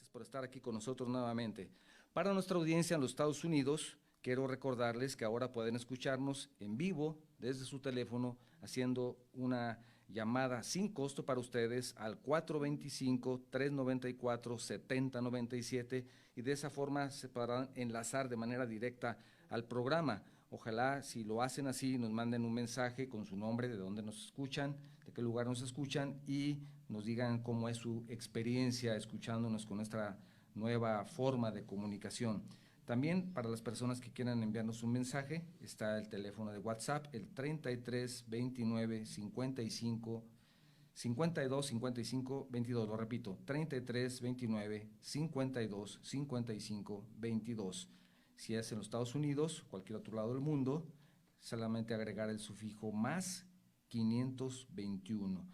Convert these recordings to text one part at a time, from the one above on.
gracias por estar aquí con nosotros nuevamente. Para nuestra audiencia en los Estados Unidos, quiero recordarles que ahora pueden escucharnos en vivo desde su teléfono haciendo una llamada sin costo para ustedes al 425-394-7097 y de esa forma se podrán enlazar de manera directa al programa. Ojalá si lo hacen así nos manden un mensaje con su nombre, de dónde nos escuchan, de qué lugar nos escuchan y nos digan cómo es su experiencia escuchándonos con nuestra nueva forma de comunicación. También para las personas que quieran enviarnos un mensaje, está el teléfono de WhatsApp, el 33 29 55 52 55 22, lo repito, 33 29 52 55 22. Si es en los Estados Unidos, cualquier otro lado del mundo, solamente agregar el sufijo más 521.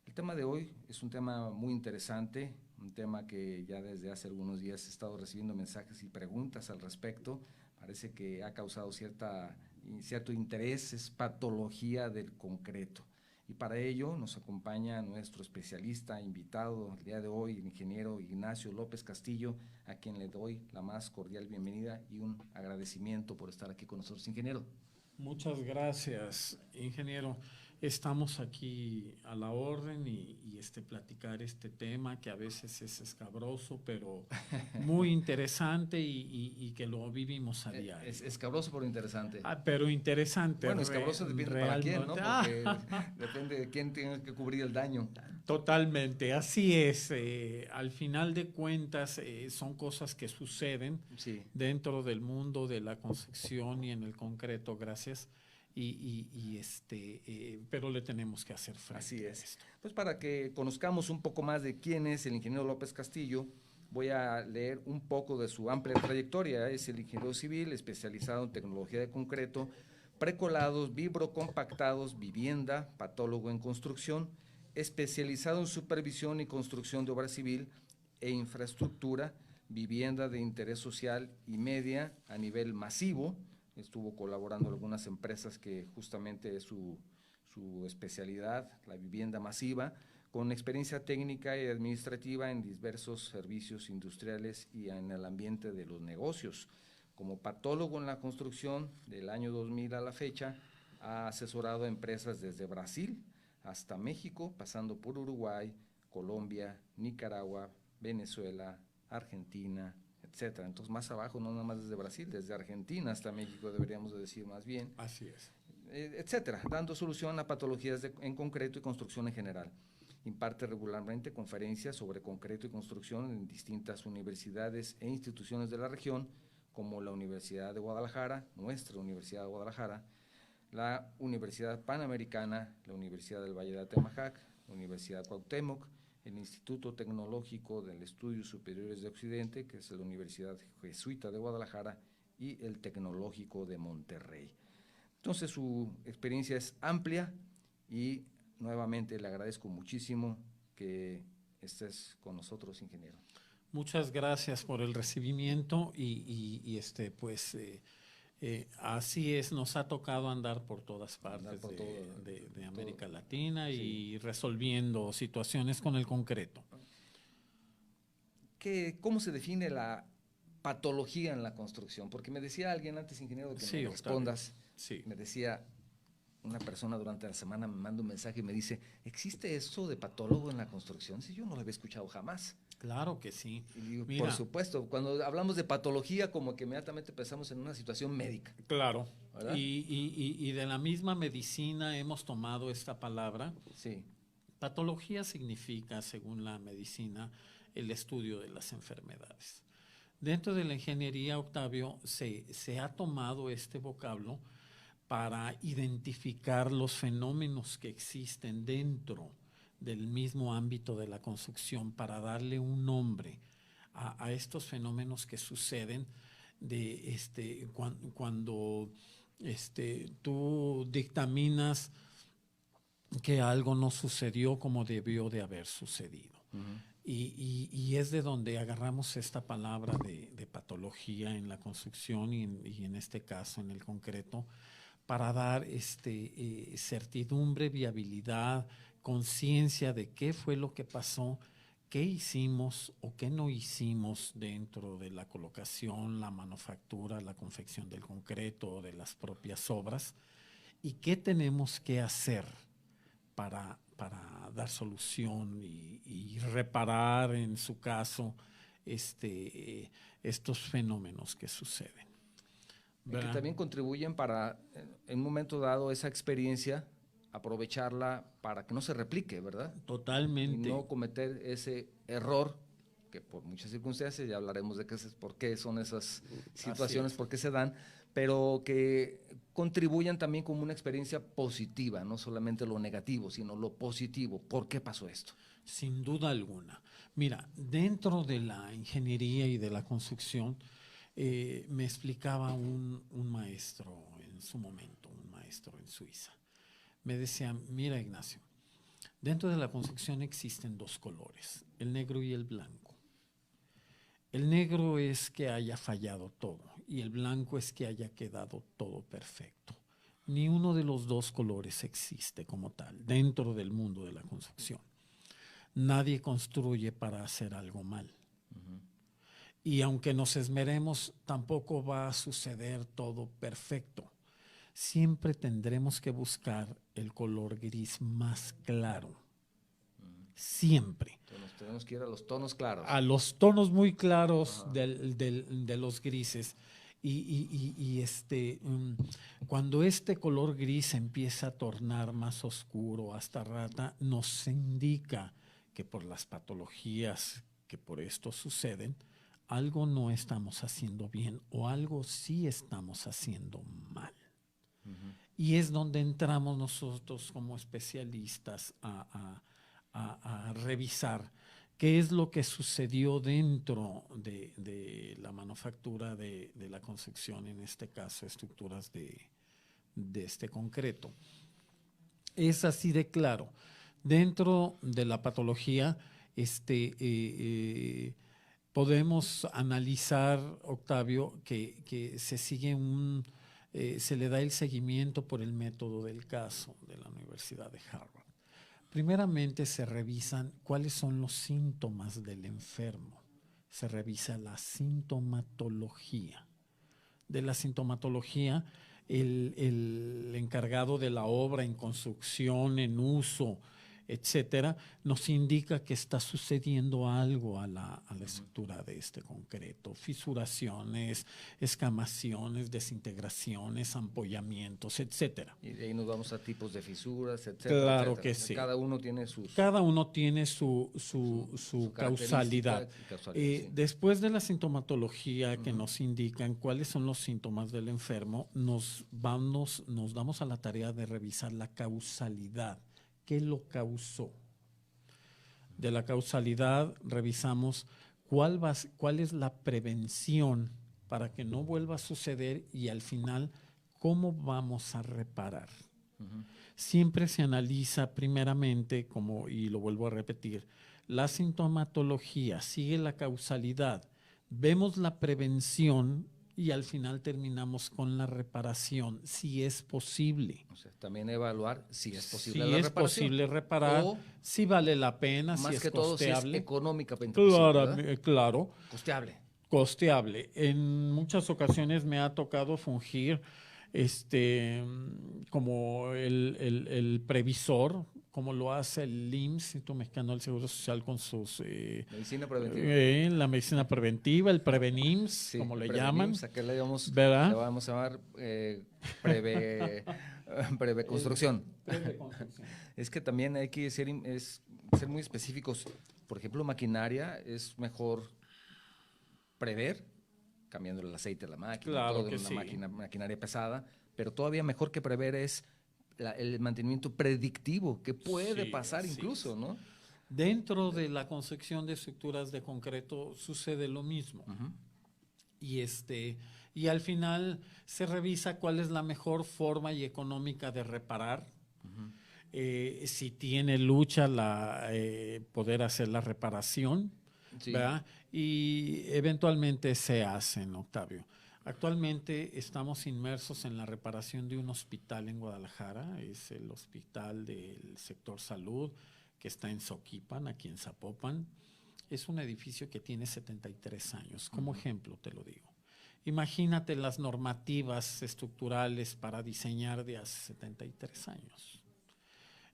El tema de hoy es un tema muy interesante, un tema que ya desde hace algunos días he estado recibiendo mensajes y preguntas al respecto. Parece que ha causado cierto interés, es patología del concreto. Y para ello nos acompaña nuestro especialista invitado el día de hoy, el ingeniero Ignacio López Castillo, a quien le doy la más cordial bienvenida y un agradecimiento por estar aquí con nosotros, ingeniero. Muchas gracias, ingeniero. Estamos aquí a la orden y platicar este tema que a veces es escabroso, pero muy interesante y que lo vivimos a diario. Es escabroso pero interesante. Pero interesante. Bueno, escabroso depende para quién, ¿no? Porque depende de quién tenga que cubrir el daño. Totalmente, así es. Al final de cuentas son cosas que suceden dentro del mundo de la construcción y en el concreto, gracias. Pero le tenemos que hacer frente. Así es. A esto. Pues para que conozcamos un poco más de quién es el ingeniero López Castillo, voy a leer un poco de su amplia trayectoria. Es el ingeniero civil especializado en tecnología de concreto, precolados, vibrocompactados, vivienda, patólogo en construcción, especializado en supervisión y construcción de obra civil e infraestructura, vivienda de interés social y media a nivel masivo. Estuvo colaborando en algunas empresas que justamente es su especialidad, la vivienda masiva, con experiencia técnica y administrativa en diversos servicios industriales y en el ambiente de los negocios. Como patólogo en la construcción del año 2000 a la fecha, ha asesorado a empresas desde Brasil hasta México, pasando por Uruguay, Colombia, Nicaragua, Venezuela, Argentina, etcétera. Entonces, más abajo, no nada más desde Brasil, desde Argentina hasta México, deberíamos de decir más bien. Así es. Etcétera, dando solución a patologías en concreto y construcción en general. Imparte regularmente conferencias sobre concreto y construcción en distintas universidades e instituciones de la región, como la Universidad de Guadalajara, nuestra Universidad de Guadalajara, la Universidad Panamericana, la Universidad del Valle de Atemajac, la Universidad Cuauhtémoc, el Instituto Tecnológico de Estudios Superiores de Occidente, que es la Universidad Jesuita de Guadalajara, y el Tecnológico de Monterrey. Entonces su experiencia es amplia y nuevamente le agradezco muchísimo que estés con nosotros, ingeniero. Muchas gracias por el recibimiento así es, nos ha tocado andar por todas partes de América Latina y resolviendo situaciones con el concreto. ¿Cómo se define la patología en la construcción? Porque me decía alguien antes, ingeniero, que me respondas, me decía una persona durante la semana, me manda un mensaje y me dice, ¿existe eso de patólogo en la construcción? Si yo no lo había escuchado jamás. Claro que sí. Y digo, por supuesto, cuando hablamos de patología, como que inmediatamente pensamos en una situación médica. Claro. Y de la misma medicina hemos tomado esta palabra. Sí. Patología significa, según la medicina, el estudio de las enfermedades. Dentro de la ingeniería, Octavio, se ha tomado este vocablo para identificar los fenómenos que existen dentro del mismo ámbito de la construcción, para darle un nombre a estos fenómenos que suceden cuando tú dictaminas que algo no sucedió como debió de haber sucedido. Uh-huh. Y es de donde agarramos esta palabra de patología en la construcción y en este caso en el concreto, para dar certidumbre, viabilidad, conciencia de qué fue lo que pasó, qué hicimos o qué no hicimos dentro de la colocación, la manufactura, la confección del concreto o de las propias obras, y qué tenemos que hacer para dar solución y reparar, en su caso, estos fenómenos que suceden. Y que también contribuyen para, en un momento dado, esa experiencia, aprovecharla para que no se replique, ¿verdad? Totalmente. Y no cometer ese error, que por muchas circunstancias, ya hablaremos de por qué son esas situaciones, por qué se dan, pero que contribuyan también como una experiencia positiva, no solamente lo negativo, sino lo positivo. ¿Por qué pasó esto? Sin duda alguna. Mira, dentro de la ingeniería y de la construcción, me explicaba un maestro en su momento, un maestro en Suiza. Me decía, mira Ignacio, dentro de la construcción existen dos colores, el negro y el blanco. El negro es que haya fallado todo y el blanco es que haya quedado todo perfecto. Ni uno de los dos colores existe como tal dentro del mundo de la construcción. Nadie construye para hacer algo mal. Y aunque nos esmeremos, tampoco va a suceder todo perfecto. Siempre tendremos que buscar el color gris más claro. Siempre. Entonces tenemos que ir a los tonos claros. A los tonos muy claros de los grises. Cuando este color gris empieza a tornar más oscuro hasta rata, nos indica que por las patologías que por esto suceden, algo no estamos haciendo bien o algo sí estamos haciendo mal. Y es donde entramos nosotros como especialistas a revisar qué es lo que sucedió dentro de la manufactura de la construcción, en este caso estructuras de este concreto. Es así de claro. Dentro de la patología, podemos analizar, Octavio, que se sigue se le da el seguimiento por el método del caso de la Universidad de Harvard. Primeramente se revisan cuáles son los síntomas del enfermo. Se revisa la sintomatología. De la sintomatología, el encargado de la obra en construcción, en uso, etcétera, nos indica que está sucediendo algo a la estructura de este concreto. Fisuraciones, escamaciones, desintegraciones, ampollamientos, etcétera. Y de ahí nos vamos a tipos de fisuras, etcétera. Claro etcétera. que sí. Cada uno tiene su causalidad. Sí. Después de la sintomatología que nos indican cuáles son los síntomas del enfermo, nos damos a la tarea de revisar la causalidad. ¿Qué lo causó? De la causalidad revisamos cuál es la prevención para que no vuelva a suceder y al final cómo vamos a reparar. Siempre se analiza primeramente, y lo vuelvo a repetir, la sintomatología, sigue la causalidad, vemos la prevención y al final terminamos con la reparación, si es posible. O sea, también evaluar si es posible si la es reparación. Posible reparar, o si vale la pena, si es costeable. Más que todo, si es económicamente posible. Claro. Costeable. En muchas ocasiones me ha tocado fungir como el previsor, como lo hace el IMSS, Instituto Mexicano del Seguro Social, con sus medicina preventiva. La medicina preventiva, el Prevenims, sí, como le llaman. Acá le vamos a llamar preconstrucción. Es que también hay que ser muy específicos. Por ejemplo, maquinaria, es mejor prever, cambiando el aceite de la máquina, claro todo, que una sí. maquinaria pesada, pero todavía mejor que prever es el mantenimiento predictivo, que puede pasar incluso, ¿no? Dentro de la construcción de estructuras de concreto sucede lo mismo. Y al final se revisa cuál es la mejor forma y económica de reparar. Si tiene lucha poder hacer la reparación, sí, ¿verdad? Y eventualmente se hacen, Octavio. Actualmente estamos inmersos en la reparación de un hospital en Guadalajara, es el hospital del sector salud que está en Soquipan, aquí en Zapopan. es un edificio que tiene 73 años. Como ejemplo te lo digo. Imagínate las normativas estructurales para diseñar de hace 73 años.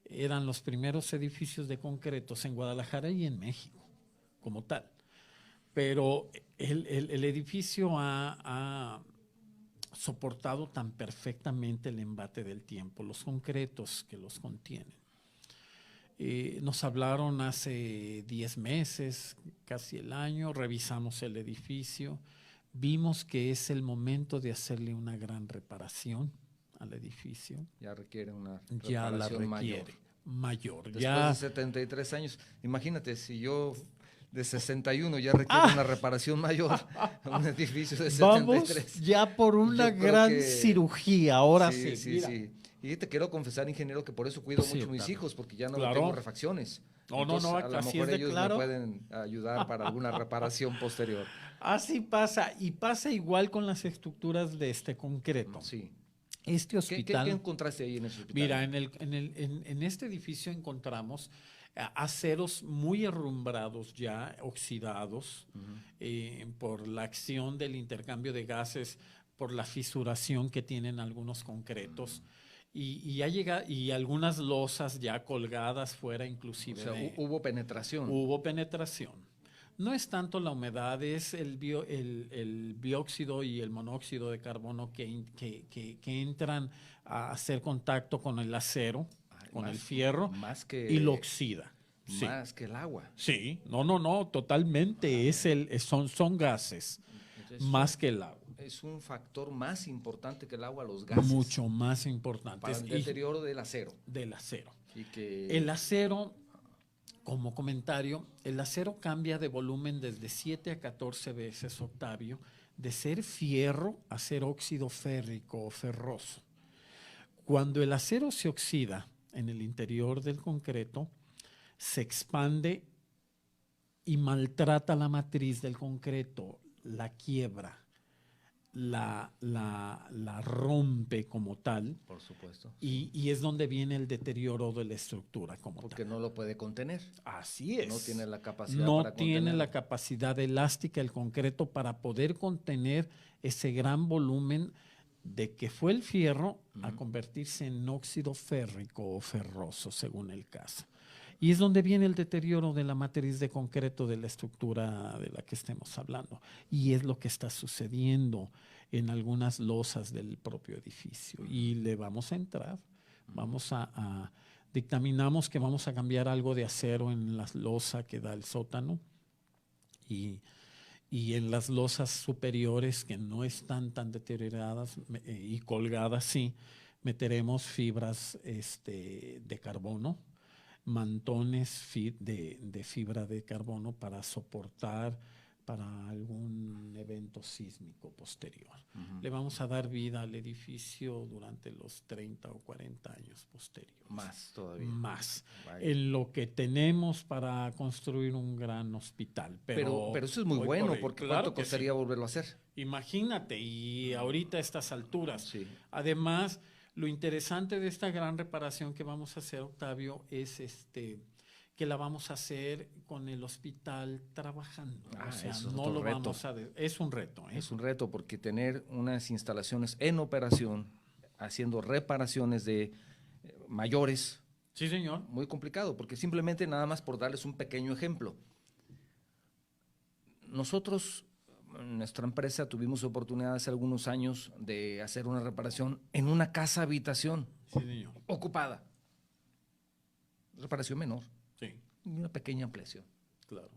Eran los primeros edificios de concretos en Guadalajara y en México, como tal. Pero el edificio ha soportado tan perfectamente el embate del tiempo, los concretos que los contienen. Nos hablaron hace 10 meses, casi el año, revisamos el edificio, vimos que es el momento de hacerle una gran reparación al edificio. Ya requiere una Ya la reparación requiere, mayor. Después Ya, de 73 años, imagínate, si yo de 61 ya requiere una reparación mayor a un edificio de 73. vamos ya por una Yo creo gran que cirugía, ahora sí. Sí, Mira. sí. Y te quiero confesar, ingeniero, que por eso cuido Sí, mucho a mis claro. hijos, porque ya no Claro. tengo refacciones. No, Entonces, no, a lo así mejor es de ellos claro. me pueden ayudar para alguna reparación posterior. Así pasa, y pasa igual con las estructuras de este concreto. Sí. Este ¿Qué hospital, encontraste ahí en ese hospital? mira, en este edificio encontramos aceros muy herrumbrados ya, oxidados, por la acción del intercambio de gases, por la fisuración que tienen algunos concretos. Y algunas losas ya colgadas fuera inclusive. O sea, hubo penetración. Hubo penetración. No es tanto la humedad, es el dióxido y el monóxido de carbono que entran a hacer contacto con el acero, con el fierro, y lo oxida. Más Sí. que el agua. Sí, no, totalmente. Son gases, Entonces, más que el agua. Es un factor más importante que el agua, los gases. Mucho más importante. Para el deterioro del acero. Del acero. Y que... El acero, como comentario, el acero cambia de volumen desde 7 a 14 veces, Octavio, de ser fierro a ser óxido férrico o ferroso. Cuando el acero se oxida en el interior del concreto, se expande y maltrata la matriz del concreto, la quiebra, la rompe como tal. Por supuesto. Y es donde viene el deterioro de la estructura como tal. Porque no lo puede contener. Así es. No tiene la capacidad No para tiene contenerlo. la capacidad elástica el concreto para poder contener ese gran volumen de que fue el fierro a convertirse en óxido férrico o ferroso, según el caso. Y es donde viene el deterioro de la matriz de concreto de la estructura de la que estemos hablando. Y es lo que está sucediendo en algunas losas del propio edificio. Y le vamos a entrar, dictaminamos que vamos a cambiar algo de acero en la losa que da el sótano y en las losas superiores que no están tan deterioradas y colgadas, sí, meteremos fibras de carbono, mantones de fibra de carbono para soportar para algún evento sísmico posterior. Le vamos a dar vida al edificio durante los 30 o 40 años posteriores. Más todavía. Más. Vaya. En lo que tenemos para construir un gran hospital. Pero eso es muy bueno, porque claro ¿cuánto costaría volverlo a hacer? Imagínate, y ahorita a estas alturas. Sí. Además, lo interesante de esta gran reparación que vamos a hacer, Octavio, es que la vamos a hacer con el hospital trabajando. O sea, eso es no otro lo reto. vamos a... Es un reto. Es un reto porque tener unas instalaciones en operación, haciendo reparaciones de mayores, Sí, señor. muy complicado, porque simplemente nada más por darles un pequeño ejemplo. Nosotros, en nuestra empresa, tuvimos oportunidad hace algunos años de hacer una reparación en una casa habitación Sí, señor. ocupada. Reparación menor, Sí, una pequeña ampliación, claro.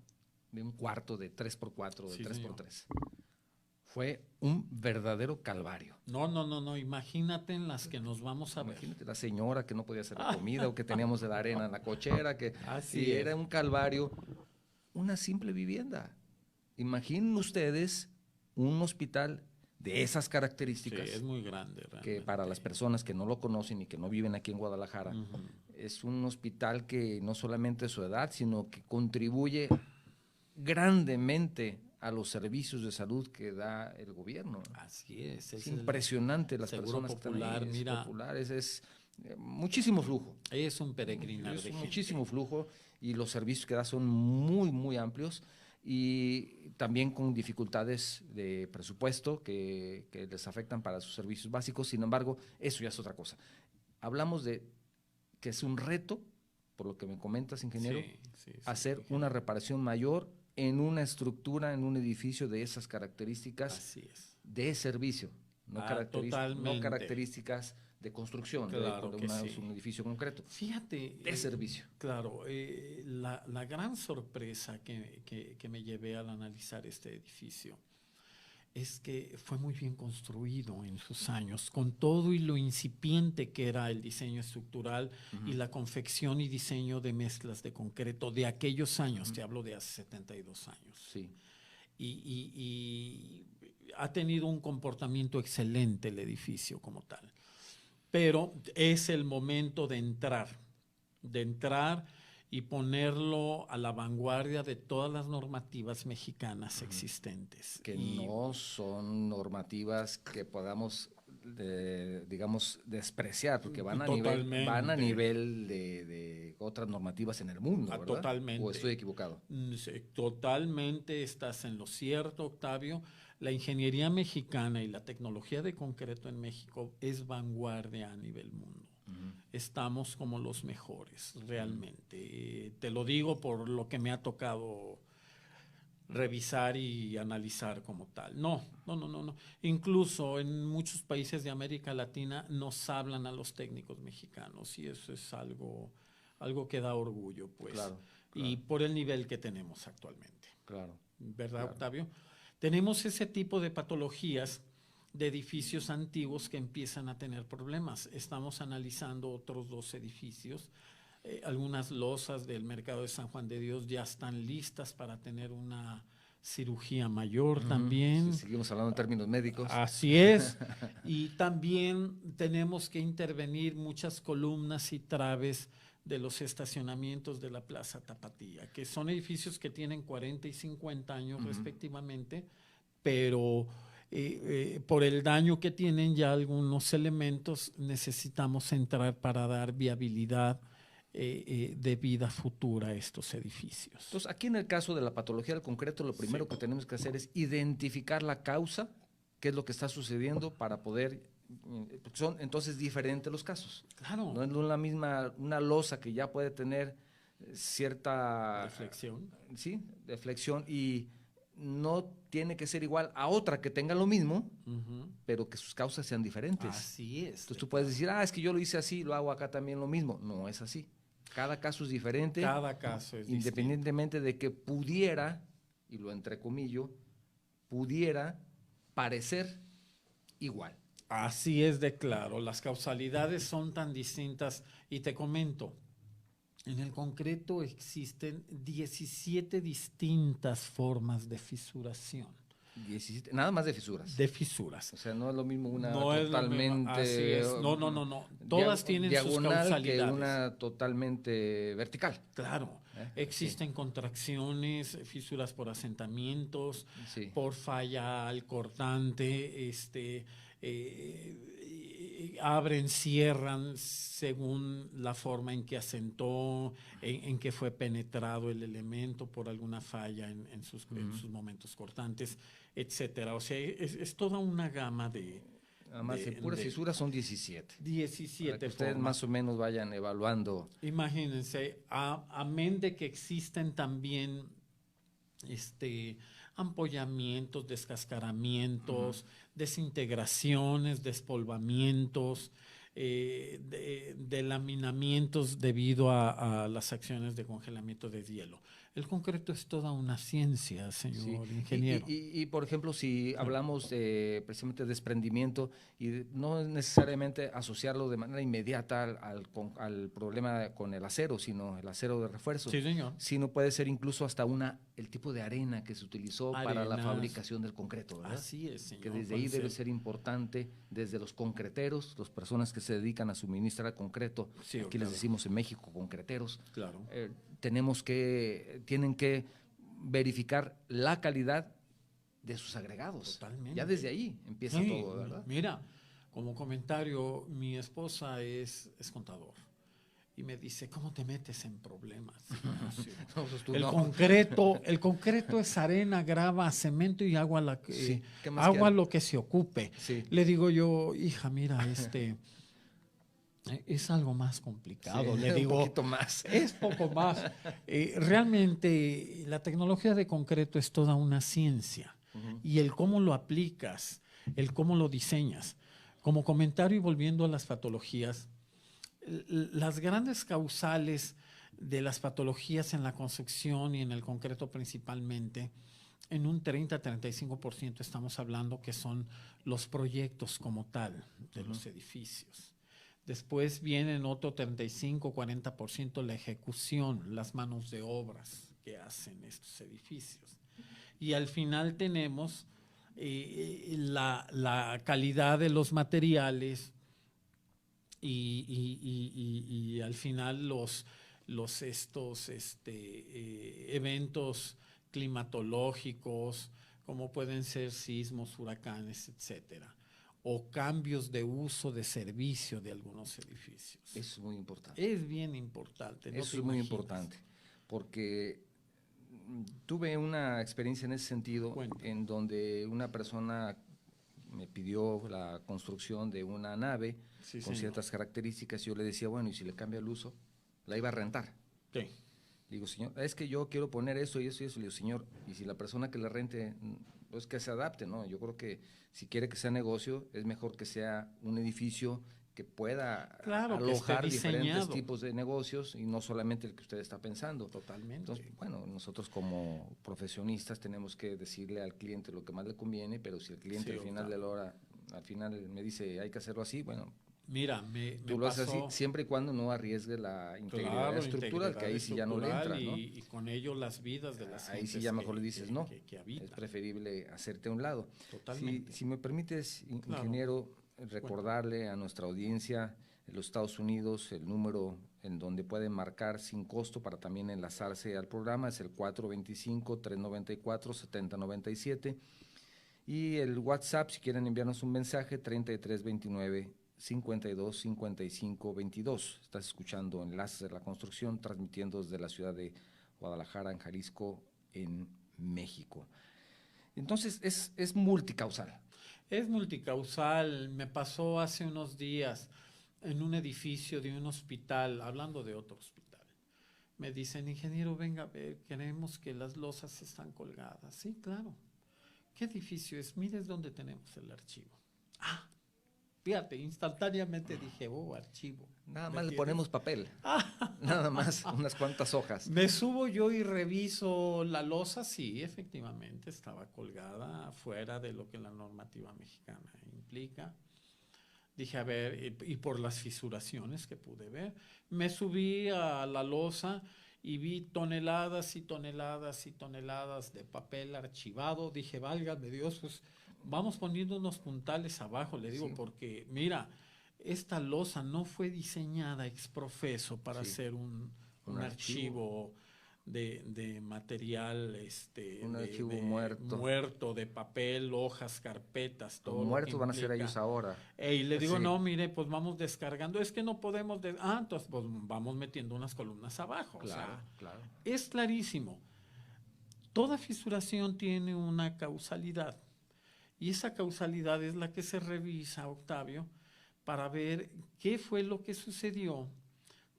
de un cuarto de 3x4, de Sí, 3x3. Fue un verdadero calvario. No. Imagínate en las que nos vamos a ver. Imagínate la señora que no podía hacer la comida o que teníamos de la arena en la cochera, que Así es. era un calvario. Una simple vivienda. Imaginen ustedes un hospital de esas Sí, características, es muy grande. que Realmente. para las personas que no lo conocen y que no viven aquí en Guadalajara, es un hospital que no solamente su edad, sino que contribuye grandemente a los servicios de salud que da el gobierno. Así es. Es impresionante las Seguro personas Popular, que están ahí, mira. populares, muchísimo flujo. Es un peregrinar de gente. Muchísimo flujo y los servicios que da son muy, muy amplios y también con dificultades de presupuesto que les afectan para sus servicios básicos. Sin embargo, eso ya es otra cosa. Hablamos de que es un reto, por lo que me comentas, ingeniero, hacer una reparación mayor en una estructura, en un edificio de esas características de servicio, no características de construcción, claro un edificio concreto. Fíjate. De servicio. Claro, la gran sorpresa que me llevé al analizar este edificio es que fue muy bien construido en sus años, con todo y lo incipiente que era el diseño estructural y la confección y diseño de mezclas de concreto de aquellos años, te hablo de hace 72 años. Sí. Y ha tenido un comportamiento excelente el edificio como tal. Pero es el momento de entrar y ponerlo a la vanguardia de todas las normativas mexicanas existentes. Que no son normativas que podamos, digamos, despreciar, porque van a nivel de otras normativas en el mundo, ¿verdad? Totalmente. ¿O estoy equivocado? Totalmente estás en lo cierto, Octavio. La ingeniería mexicana y la tecnología de concreto en México es vanguardia a nivel mundo. Estamos como los mejores, realmente. Te lo digo por lo que me ha tocado revisar y analizar como tal. No. Incluso en muchos países de América Latina nos hablan a los técnicos mexicanos y eso es algo que da orgullo, pues. Claro. Y por el nivel que tenemos actualmente. Claro. ¿Verdad, Octavio? Tenemos ese tipo de patologías de edificios antiguos que empiezan a tener problemas. Estamos analizando otros 2 edificios. Algunas losas del mercado de San Juan de Dios ya están listas para tener una cirugía mayor también. Sí, seguimos hablando en términos médicos. Así es. Y también tenemos que intervenir muchas columnas y traves de los estacionamientos de la Plaza Tapatía, que son edificios que tienen 40 y 50 años respectivamente, pero por el daño que tienen ya algunos elementos necesitamos entrar para dar viabilidad de vida futura a estos edificios. Entonces, aquí en el caso de la patología del concreto, lo primero que tenemos que hacer es identificar la causa, qué es lo que está sucediendo para poder... Son entonces diferentes los casos. Claro. No es la misma, una losa que ya puede tener cierta... Deflexión. Sí, deflexión y no tiene que ser igual a otra que tenga lo mismo, pero que sus causas sean diferentes. Así es. Entonces tú puedes decir, es que yo lo hice así, lo hago acá también lo mismo. No es así. Cada caso es diferente. Cada caso es independientemente de que pudiera, y lo entrecomillo, pudiera parecer igual. Así es de claro, las causalidades son tan distintas y te comento, en el concreto existen 17 distintas formas de fisuración. 17, nada más de fisuras. De fisuras. O sea, no es lo mismo una no totalmente... Así es. No. Todas tienen sus causalidades. Que una totalmente vertical. Claro. Existen contracciones, fisuras por asentamientos, por falla al cortante, abren, cierran según la forma en que asentó, en que fue penetrado el elemento por alguna falla en sus momentos cortantes, etcétera. O sea, es toda una gama de... Además, en puras fisuras son 17. 17 para que ustedes formas. más o menos vayan evaluando. Imagínense, amén de que existen también ampollamientos, descascaramientos, desintegraciones, despolvamientos, delaminamientos debido a las acciones de congelamiento de hielo. El concreto es toda una ciencia, señor ingeniero. Y por ejemplo, si hablamos de precisamente desprendimiento, y no es necesariamente asociarlo de manera inmediata al problema con el acero, sino el acero de refuerzo. Sí, señor. Sino puede ser incluso hasta el tipo de arena que se utilizó para la fabricación del concreto, ¿verdad? Así es, señor. Que desde ahí debe ser importante, desde los concreteros, las personas que se dedican a suministrar concreto, aquí les decimos en México concreteros. Claro. Tienen que verificar la calidad de sus agregados. Totalmente. Ya desde ahí empieza todo, ¿verdad? Mira, Como comentario, mi esposa es contador y me dice, ¿cómo te metes en problemas, Ignacio? No, pues tú El no. concreto es arena, grava, cemento y agua, Sí, ¿qué más agua quiere? lo que se ocupe. Sí, Le digo yo, hija, mira, es algo más sí, complicado. Le un digo, poquito más. es poco más. Realmente la tecnología de concreto es toda una ciencia Ujú. y el cómo lo aplicas, el cómo lo diseñas. Como comentario y volviendo a las patologías, las grandes causales de las patologías en la construcción y en el concreto principalmente, en un 30-35% estamos hablando que son los proyectos como tal de los edificios. Después vienen otro 35-40% la ejecución, las manos de obras que hacen estos edificios. Y al final tenemos la calidad de los materiales y al final eventos climatológicos, como pueden ser sismos, huracanes, etcétera, o cambios de uso de servicio de algunos edificios. Eso es muy importante. Es bien importante, no te Eso es muy imaginas. importante, porque tuve una experiencia en ese sentido, Cuenta. en donde una persona me pidió la construcción de una nave Sí, con señor. ciertas características, y yo le decía, bueno, ¿y si le cambia el uso? La iba a rentar. Sí. Digo, señor, es que yo quiero poner eso y eso y eso. Le digo, señor, y si la persona que le rente, pues que se adapte, ¿no? Yo creo que si quiere que sea negocio, es mejor que sea un edificio que pueda Claro, que esté alojar diferentes diseñado. tipos de negocios y no solamente el que usted está pensando. Totalmente. Entonces, bueno, nosotros como profesionistas tenemos que decirle al cliente lo que más le conviene, pero si el cliente Sí, al final de la hora, al final me dice hay que hacerlo así, bueno, Mira, me tú lo haces así, pasó, siempre y cuando no arriesgues la integridad claro, estructural, que integridad ahí sí ya no le estructural entras, ¿no? y con ello las vidas de las Ahí gentes sí ya mejor le dices no, que es habitan. preferible hacerte a un lado. Totalmente. Si me permites, Claro. ingeniero, recordarle a nuestra audiencia en los Estados Unidos el número en donde pueden marcar sin costo para también enlazarse al programa, es el 425-394-7097, y el WhatsApp, si quieren enviarnos un mensaje, 3329-525522. Estás escuchando Enlaces de la Construcción, transmitiendo desde la ciudad de Guadalajara, en Jalisco, en México. Entonces, es multicausal. Es multicausal. Me pasó hace unos días en un edificio de un hospital, hablando de otro hospital. Me dicen, ingeniero, venga a ver, queremos que las losas están colgadas. Sí, claro. ¿Qué edificio es? Mire dónde tenemos el archivo. Ah, fíjate, instantáneamente dije, oh, archivo. Nada ¿Me más le entiendes? ponemos papel, nada más, unas cuantas hojas. Me subo yo y reviso la losa, sí, efectivamente estaba colgada fuera de lo que la normativa mexicana implica. Dije, a ver, y por las fisuraciones que pude ver, me subí a la losa y vi toneladas y toneladas y toneladas de papel archivado. Dije, válgame Dios, pues vamos poniendo unos puntales abajo, le digo, Sí. porque mira, esta losa no fue diseñada ex profeso para Sí. ser un archivo de material un archivo muerto. muerto, de papel, hojas, carpetas, todo Los lo muertos que van a ser implica. ellos ahora. Y le digo, Sí. no, mire, pues vamos descargando. Es que no podemos. Entonces, pues vamos metiendo unas columnas abajo. Claro, o sea, claro. es clarísimo. Toda fisuración tiene una causalidad. Y esa causalidad es la que se revisa, Octavio, para ver qué fue lo que sucedió,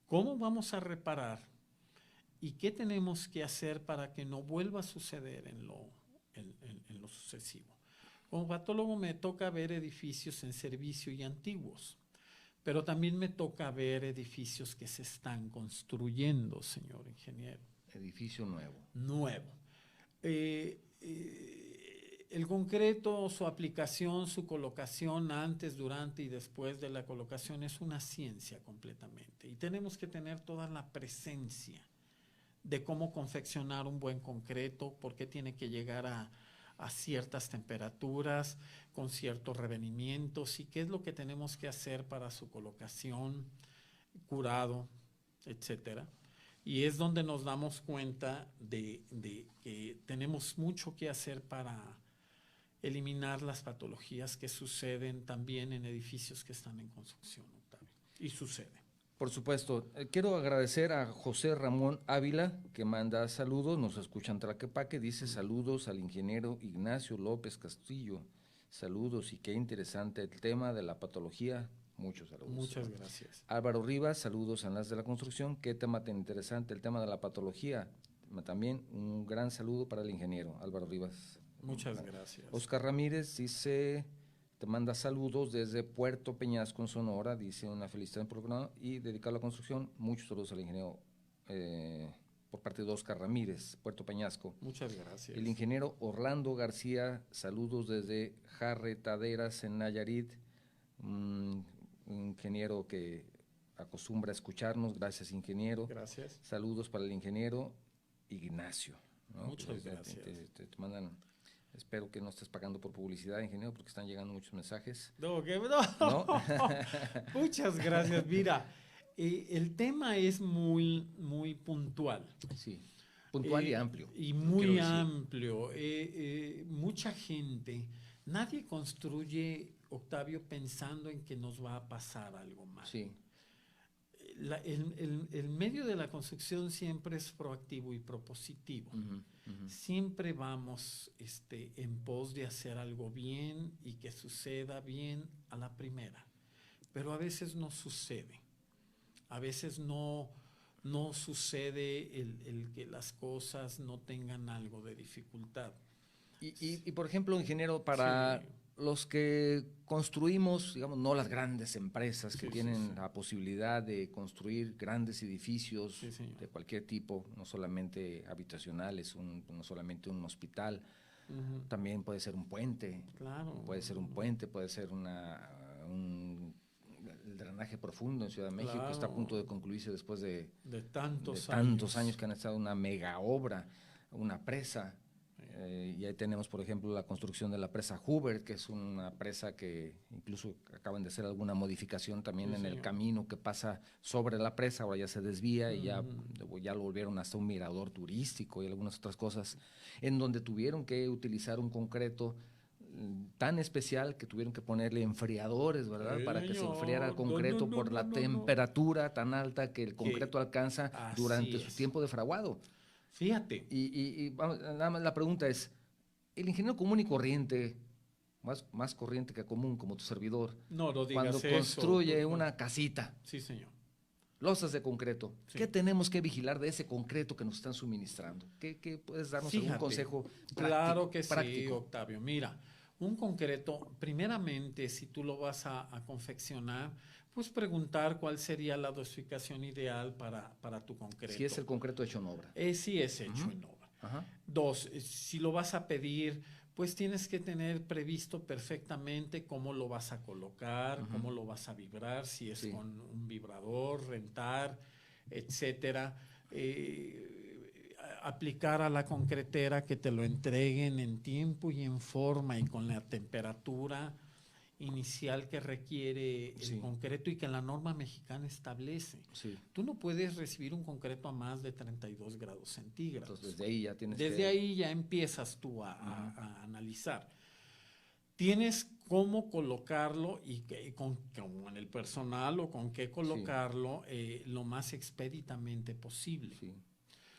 cómo vamos a reparar y qué tenemos que hacer para que no vuelva a suceder en lo sucesivo. Como patólogo me toca ver edificios en servicio y antiguos, pero también me toca ver edificios que se están construyendo, señor ingeniero. Edificio nuevo. Nuevo. El concreto, su aplicación, su colocación antes, durante y después de la colocación es una ciencia completamente. Y tenemos que tener toda la presencia de cómo confeccionar un buen concreto, por qué tiene que llegar a ciertas temperaturas, con ciertos revenimientos y qué es lo que tenemos que hacer para su colocación, curado, etcétera. Y es donde nos damos cuenta de que tenemos mucho que hacer para eliminar las patologías que suceden también en edificios que están en construcción, Octavio. Y sucede. Por supuesto. Quiero agradecer a José Ramón Ávila, que manda saludos, nos escucha en Tlaquepaque, dice saludos al ingeniero Ignacio López Castillo. Saludos y qué interesante el tema de la patología. Muchos saludos. Muchas gracias. Álvaro Rivas, saludos a Enlace de la Construcción. Qué tema tan interesante el tema de la patología. También un gran saludo para el ingeniero Álvaro Rivas. Muchas gracias. Oscar Ramírez dice, te manda saludos desde Puerto Peñasco, en Sonora, dice una felicidad en el programa y dedicado a la construcción. Muchos saludos al ingeniero por parte de Oscar Ramírez, Puerto Peñasco. Muchas gracias. El ingeniero Orlando García, saludos desde Jarretaderas, en Nayarit. Un ingeniero que acostumbra a escucharnos. Gracias, ingeniero. Gracias. Saludos para el ingeniero Ignacio, ¿no? Muchas Pues, gracias. Te mandan, espero que no estés pagando por publicidad, ingeniero, porque están llegando muchos mensajes. No, ¿No? Muchas gracias. Mira, el tema es muy, muy puntual. Sí, puntual y amplio. Y muy amplio. Mucha gente, nadie construye, Octavio, pensando en que nos va a pasar algo mal. Sí. El medio de la construcción siempre es proactivo y propositivo. Siempre vamos en pos de hacer algo bien y que suceda bien a la primera. Pero a veces no sucede. A veces no sucede el que las cosas no tengan algo de dificultad. Y por ejemplo, ingeniero, para los que construimos, digamos, no las grandes empresas que tienen la posibilidad de construir grandes edificios de cualquier tipo, no solamente habitacionales, no solamente un hospital, también puede ser un puente, puede ser un puente, puede ser el drenaje profundo en Ciudad de México, que está a punto de concluirse después de tantos años que han estado una mega obra, una presa. Y ahí tenemos, por ejemplo, la construcción de la presa Hoover, que es una presa que incluso acaban de hacer alguna modificación también en el camino que pasa sobre la presa, ahora ya se desvía y ya lo volvieron hasta un mirador turístico y algunas otras cosas, en donde tuvieron que utilizar un concreto tan especial que tuvieron que ponerle enfriadores, ¿verdad? Para que se enfriara el concreto por la temperatura tan alta que el concreto alcanza durante su tiempo de fraguado. Fíjate. Y vamos, nada más la pregunta es, el ingeniero común y corriente, más corriente que común como tu servidor, no digas cuando eso, construye una casita, sí, señor, losas de concreto, ¿qué tenemos que vigilar de ese concreto que nos están suministrando? ¿Qué puedes darnos algún consejo práctico? Claro que sí, Octavio. Mira, un concreto, primeramente, si tú lo vas a confeccionar, pues preguntar cuál sería la dosificación ideal para tu concreto. Si es el concreto hecho en obra. Sí es hecho en obra. Dos, si lo vas a pedir, pues tienes que tener previsto perfectamente cómo lo vas a colocar, cómo lo vas a vibrar, si es con un vibrador, rentar, etcétera. Aplicar a la concretera que te lo entreguen en tiempo y en forma y con la temperatura inicial que requiere el concreto y que la norma mexicana establece. Tú no puedes recibir un concreto a más de 32 grados centígrados. Entonces, desde ahí ya tienes ahí ya empiezas tú a analizar. Tienes cómo colocarlo y con el personal o con qué colocarlo lo más expeditamente posible.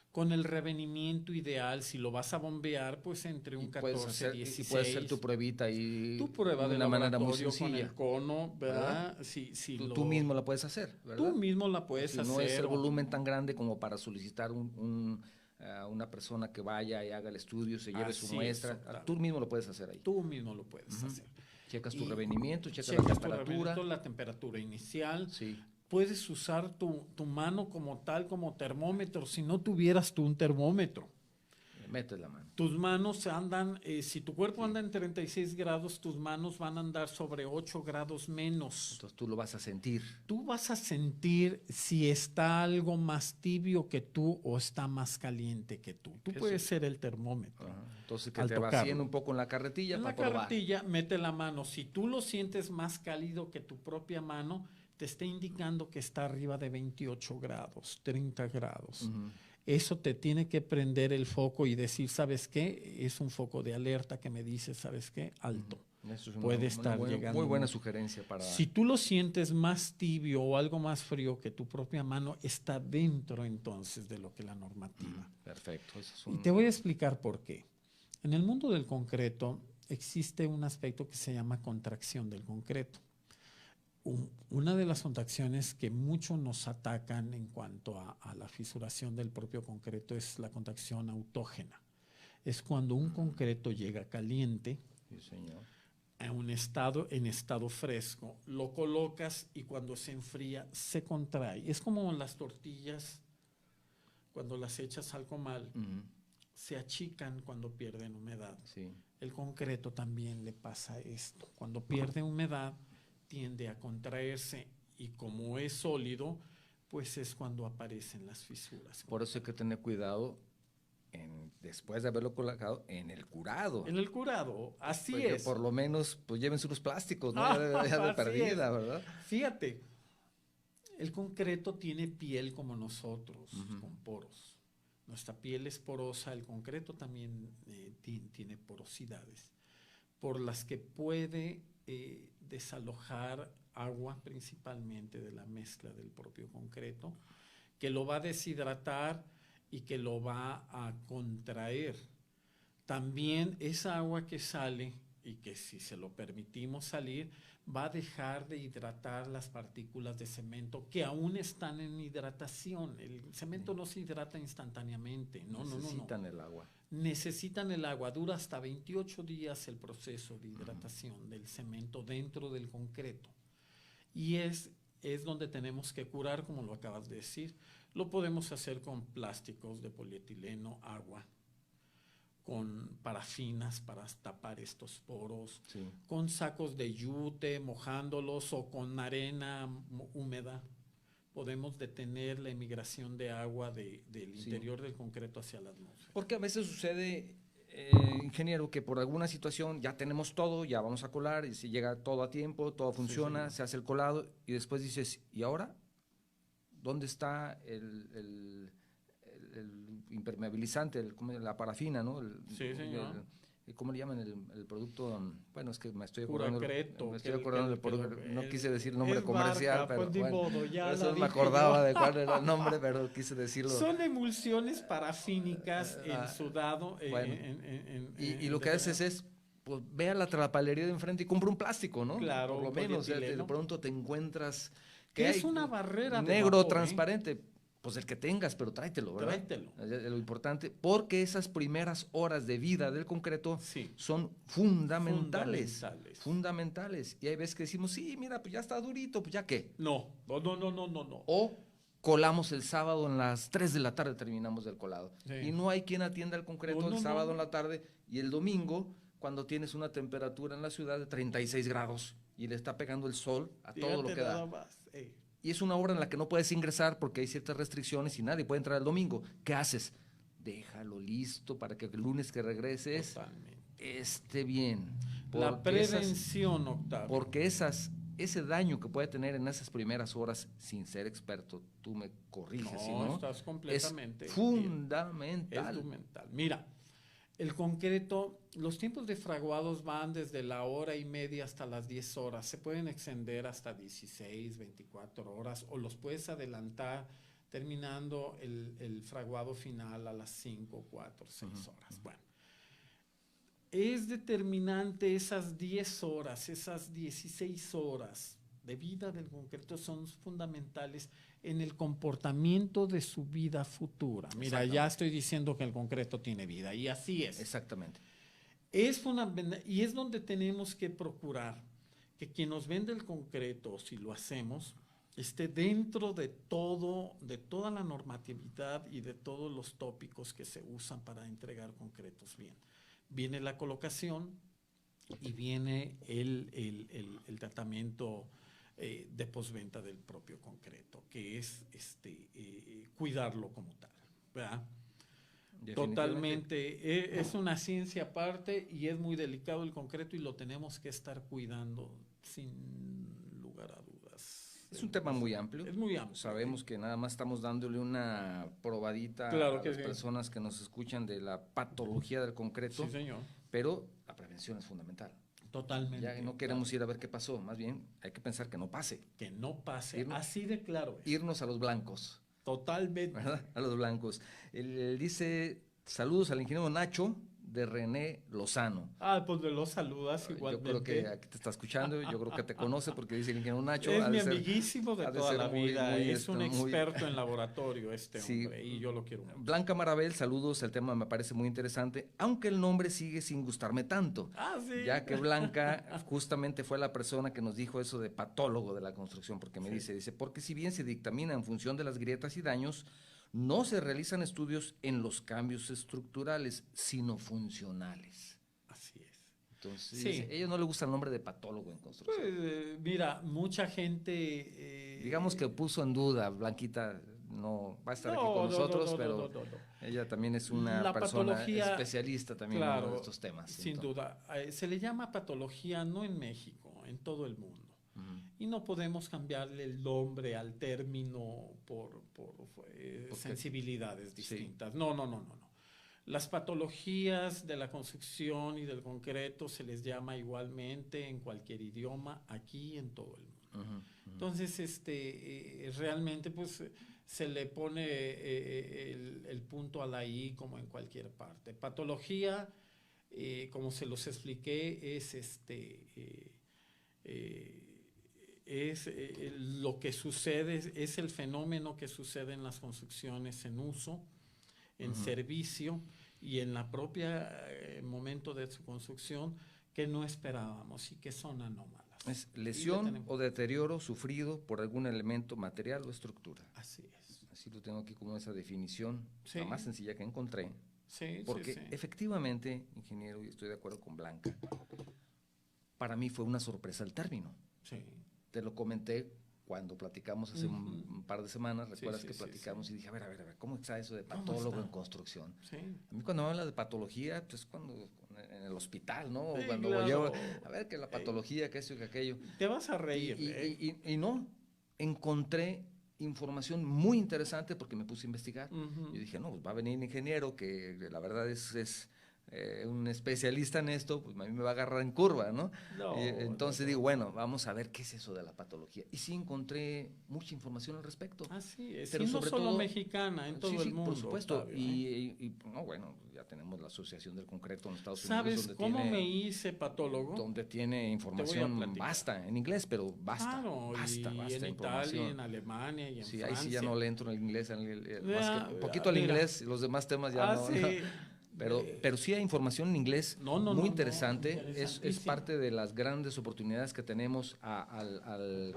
Con el revenimiento ideal, si lo vas a bombear, pues entre un 14 y 16. Y puede ser tu pruebita ahí tu prueba de una manera muy sencilla. Con el cono, ¿verdad? Tú mismo la puedes hacer, ¿verdad? Tú mismo la puedes hacer. No es el volumen tan grande como para solicitar una persona que vaya y haga el estudio, se lleve su muestra. Claro. Tú mismo lo puedes hacer ahí. Tú mismo lo puedes hacer. Checas tu revenimiento, checas la temperatura inicial. Puedes usar tu mano como tal, como termómetro, si no tuvieras tú un termómetro. Metes la mano. Tus manos andan, si tu cuerpo anda en 36 grados, tus manos van a andar sobre 8 grados menos. Entonces tú lo vas a sentir. Tú vas a sentir si está algo más tibio que tú o está más caliente que tú. Tú puedes ser el termómetro. Entonces que te vacíen un poco en la carretilla para probar. En la carretilla, mete la mano. Si tú lo sientes más cálido que tu propia mano, te está indicando que está arriba de 28 grados, 30 grados. eso te tiene que prender el foco y decir, ¿sabes qué? Es un foco de alerta que me dice, ¿sabes qué? Alto. Eso es Puede estar llegando. Muy buena sugerencia para... Si tú lo sientes más tibio o algo más frío que tu propia mano, está dentro entonces de lo que la normativa. Perfecto. Y te voy a explicar por qué. En el mundo del concreto existe un aspecto que se llama contracción del concreto. Una de las contracciones que mucho nos atacan en cuanto a la fisuración del propio concreto es la contracción autógena. Es cuando un concreto llega caliente, sí, señor, en estado fresco, lo colocas y cuando se enfría se contrae. Es como las tortillas, cuando las echas al comal, se achican cuando pierden humedad. Sí. El concreto también le pasa esto. Cuando pierde humedad, tiende a contraerse y como es sólido, pues es cuando aparecen las fisuras. Por eso hay que tener cuidado después de haberlo colocado en el curado. En el curado, así porque es. Por lo menos, pues llévense unos plásticos, ¿no? Ya de perdida, ¿verdad? Fíjate, el concreto tiene piel como nosotros, con poros. Nuestra piel es porosa, el concreto también tiene porosidades, por las que puede desalojar agua principalmente de la mezcla del propio concreto, que lo va a deshidratar y que lo va a contraer. También esa agua que sale y que si se lo permitimos salir, va a dejar de hidratar las partículas de cemento que aún están en hidratación. El cemento no se hidrata instantáneamente. Necesitan el agua. Necesitan el agua. Dura hasta 28 días el proceso de hidratación del cemento dentro del concreto. Y es donde tenemos que curar, como lo acabas de decir. Lo podemos hacer con plásticos de polietileno, agua, con parafinas para tapar estos poros, sí, con sacos de yute, mojándolos o con arena húmeda. Podemos detener la emigración de agua del interior del concreto hacia la atmósfera. Porque a veces sucede, ingeniero, que por alguna situación ya tenemos todo, ya vamos a colar, y si llega todo a tiempo, todo funciona, se hace el colado, y después dices, ¿y ahora? ¿Dónde está el impermeabilizante, la parafina, ¿no? Sí, señor. ¿Cómo le llaman el producto? Bueno, es que me estoy acordando del producto, no quise decir el nombre comercial, barca, pero pues, bueno, ya eso me acordaba de cuál era el nombre, pero quise decirlo. Son emulsiones parafínicas en sudado. Bueno, y lo que haces es, pues, ve a la trapalería de enfrente y compra un plástico, ¿no? Claro, por lo menos, de pronto te encuentras que es una barrera negro de vapor, transparente. Pues el que tengas, pero tráetelo, ¿verdad? Tráetelo. Es lo importante, porque esas primeras horas de vida del concreto son fundamentales. Y hay veces que decimos, sí, mira, pues ya está durito, pues ya qué. No. O colamos el sábado en las 3 de la tarde, terminamos del colado. Y no hay quien atienda el concreto el sábado en la tarde y el domingo, cuando tienes una temperatura en la ciudad de 36 grados y le está pegando el sol a todo lo que da. Y es una hora en la que no puedes ingresar porque hay ciertas restricciones y nadie puede entrar el domingo. ¿Qué haces? Déjalo listo para que el lunes que regreses esté bien. La prevención, Octavio. Porque ese daño que puede tener en esas primeras horas, sin ser experto, tú me corriges, si no, estás completamente es fundamental. Es fundamental. Mira, el concreto, los tiempos de fraguados van desde la hora y media hasta las 10 horas. Se pueden extender hasta 16, 24 horas o los puedes adelantar terminando el fraguado final a las 5, 4, 6 horas. Bueno, es determinante esas 10 horas, esas 16 horas de vida del concreto son fundamentales en el comportamiento de su vida futura. Mira, ya estoy diciendo que el concreto tiene vida y así es. Exactamente. Es fundamental y es donde tenemos que procurar que quien nos vende el concreto, si lo hacemos, esté dentro de toda la normatividad y de todos los tópicos que se usan para entregar concretos bien. Viene la colocación y viene el tratamiento de postventa del propio concreto, que es cuidarlo como tal, ¿verdad? Totalmente, es una ciencia aparte y es muy delicado el concreto y lo tenemos que estar cuidando sin lugar a dudas. Es un tema muy amplio. Es muy amplio. Sabemos que nada más estamos dándole una probadita Claro a que las sí. personas que nos escuchan de la patología del concreto, Sí, señor. pero la prevención es fundamental. Totalmente. Ya no queremos ir a ver qué pasó, más bien hay que pensar que no pase. Que no pase. Irnos- Así de claro es. Irnos a los blancos, Totalmente. ¿verdad? A los blancos. Él dice, saludos al ingeniero Nacho de René Lozano. Pues me lo saludas Yo igualmente. creo que aquí te está escuchando, yo creo que te conoce porque dice el ingeniero Nacho. Es ha mi de ser- amiguísimo de ha de toda ser la muy, vida. muy, Es un muy- experto en laboratorio Sí. hombre, y yo lo quiero mucho. Blanca Marabel, saludos, el tema me parece muy interesante, aunque el nombre sigue sin gustarme tanto, Sí. ya que Blanca justamente fue la persona que nos dijo eso de patólogo de la construcción, porque me dice, porque si bien se dictamina en función de las grietas y daños, no se realizan estudios en los cambios estructurales, sino funcionales. Así es. Entonces, Sí. a ellos no les gusta el nombre de patólogo en construcción. Pues, mira, mucha gente... Digamos que puso en duda, Blanquita no va a estar aquí con nosotros, pero ella también es una La persona patología, especialista también claro, en estos temas. Sin entonces. duda. Se le llama patología no en México, en todo el mundo. Y no podemos cambiarle el nombre al término por sensibilidades distintas. Sí. No. Las patologías de la construcción y del concreto se les llama igualmente en cualquier idioma, aquí en todo el mundo. Entonces, realmente, pues, se le pone el punto a la I como en cualquier parte. Patología, como se los expliqué, es lo que sucede, es el fenómeno que sucede en las construcciones en uso, en servicio y en la propia momento de su construcción que no esperábamos y que son anómalas. Es lesión o deterioro sufrido por algún elemento material o estructura. Así es. Así lo tengo aquí como esa definición, sí. la más sencilla que encontré. Sí, porque efectivamente, ingeniero, y estoy de acuerdo con Blanca, para mí fue una sorpresa el término. Sí. Te lo comenté cuando platicamos hace un par de semanas, recuerdas que platicamos y dije, a ver, ¿cómo está eso de patólogo en construcción? Sí. A mí cuando me habla de patología, pues cuando en el hospital, ¿no? Sí, cuando claro. a ver que la patología, que eso y que aquello. Te vas a reír. Y no, encontré información muy interesante porque me puse a investigar. Yo dije, no, pues va a venir un ingeniero que la verdad es un especialista en esto, pues a mí me va a agarrar en curva, ¿no? Entonces digo, bueno, vamos a ver qué es eso de la patología. Y sí encontré mucha información al respecto. Así es, pero y no sobre solo todo, mexicana, en todo el mundo. Por supuesto, Octavio, y no, bueno, ya tenemos la Asociación del Concreto en Estados Unidos. ¿Sabes cómo me hice patólogo? Donde tiene información, basta, en inglés, pero basta. Claro, basta en Italia, en Alemania y en Francia. Ahí sí ya no le entro en el inglés, más que un poquito al inglés, los demás temas ya no. Sí. Pero sí hay información en inglés muy interesante. Es parte de las grandes oportunidades que tenemos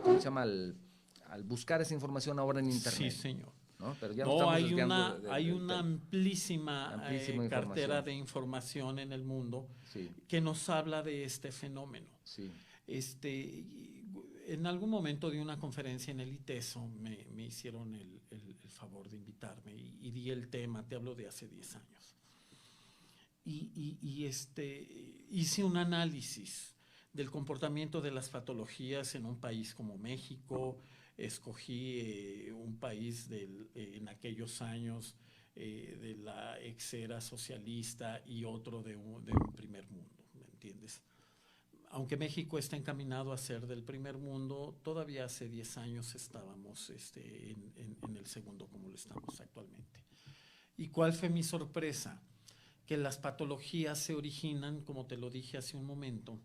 ¿cómo se llama? Al buscar esa información ahora en internet. Sí, señor. ¿No? Pero ya no hay una amplísima cartera de información en el mundo que nos habla de este fenómeno. Sí. En algún momento de una conferencia en el ITESO me hicieron el favor de invitarme y di el tema, te hablo de hace 10 años. Hice un análisis del comportamiento de las patologías en un país como México. Escogí un país en aquellos años de la ex-era socialista y otro de un primer mundo, ¿me entiendes? Aunque México está encaminado a ser del primer mundo, todavía hace 10 años estábamos en el segundo como lo estamos actualmente. ¿Y cuál fue mi sorpresa? Que las patologías se originan, como te lo dije hace un momento,